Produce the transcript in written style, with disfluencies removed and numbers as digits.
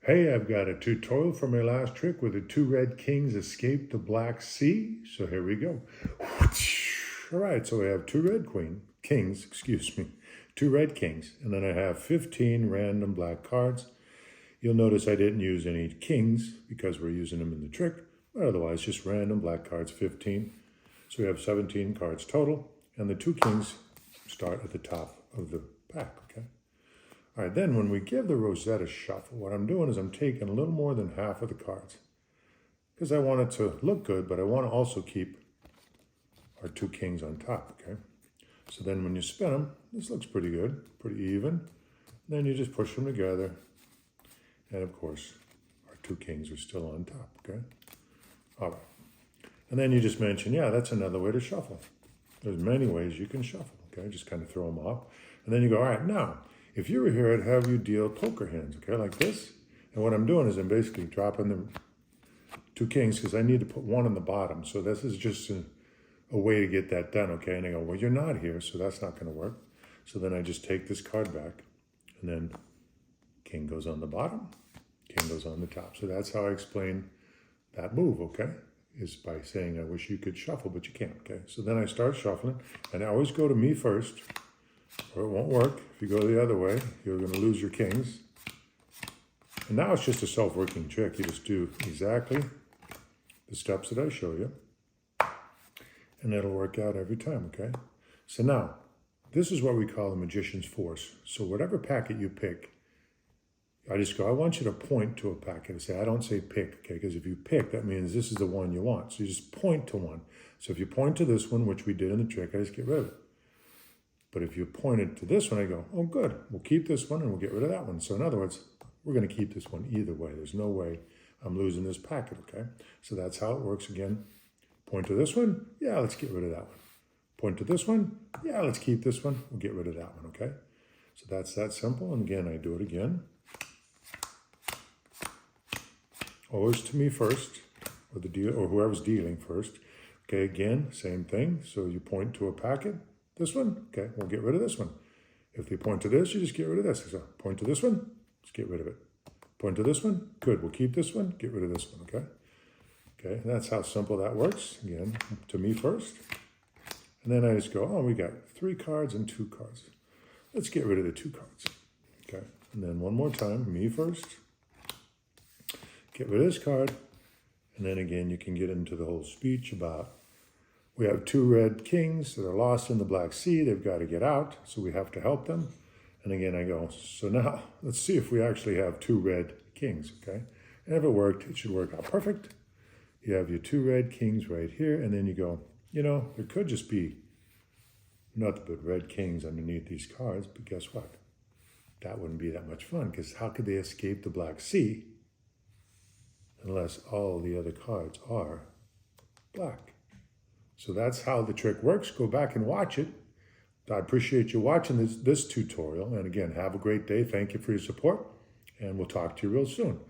Hey, I've got a tutorial for my last trick where the two red kings escaped the Black Sea. So here we go. All right, so I have two red kings, and then I have 15 random black cards. You'll notice I didn't use any kings because we're using them in the trick, but otherwise just random black cards, 15. So we have 17 cards total, and the two kings start at the top of the pack, okay? All right, then when we give the Rosetta Shuffle, what I'm doing is I'm taking a little more than half of the cards because I want it to look good, but I want to also keep our two kings on top, okay? So then when you spin them, this looks pretty good, pretty even. Then you just push them together. And of course, our two kings are still on top, okay? All right. And then you just mention, yeah, that's another way to shuffle. There's many ways you can shuffle, okay? Just kind of throw them off. And then you go, all right, now, if you were here, I'd have you deal poker hands, okay, like this. And what I'm doing is I'm basically dropping the two kings because I need to put one on the bottom. So this is just a way to get that done, okay? And I go, well, you're not here, so that's not going to work. So then I just take this card back, and then king goes on the bottom, king goes on the top. So that's how I explain that move, okay? Is by saying, I wish you could shuffle, but you can't, okay? So then I start shuffling, and I always go to me first, or it won't work. If you go the other way, you're going to lose your kings. And now it's just a self-working trick. You just do exactly the steps that I show you, and it'll work out every time, okay? So now, this is what we call the magician's force. So whatever packet you pick, I just go, I want you to point to a packet. I don't say pick, okay? Because if you pick, that means this is the one you want. So you just point to one. So if you point to this one, which we did in the trick, I just get rid of it. But if you pointed to this one, I go, oh, good. We'll keep this one and we'll get rid of that one. So in other words, we're going to keep this one either way. There's no way I'm losing this packet, okay? So that's how it works again. Point to this one. Yeah, let's get rid of that one. Point to this one. Yeah, let's keep this one. We'll get rid of that one, okay? So that's that simple. And again, I do it again. Always to me first, or the deal, or whoever's dealing first. Okay, again, same thing. So you point to a packet. This one, okay, we'll get rid of this one. If they point to this, you just get rid of this. So point to this one, just get rid of it. Point to this one, good, we'll keep this one, get rid of this one, okay? Okay, and that's how simple that works. Again, to me first. And then I just go, oh, we got 3 cards and 2 cards. Let's get rid of the 2 cards, okay? And then one more time, me first. Get rid of this card. And then again, you can get into the whole speech about we have 2 red kings that are lost in the Black Sea. They've got to get out, so we have to help them. And again, I go, so now let's see if we actually have 2 red kings, okay? And if it worked, it should work out perfect. You have your 2 red kings right here, and then you go, you know, there could just be nothing but red kings underneath these cards, but guess what? That wouldn't be that much fun, because how could they escape the Black Sea unless all the other cards are black? So that's how the trick works. Go back and watch it. I appreciate you watching this tutorial. And again, have a great day. Thank you for your support. And we'll talk to you real soon.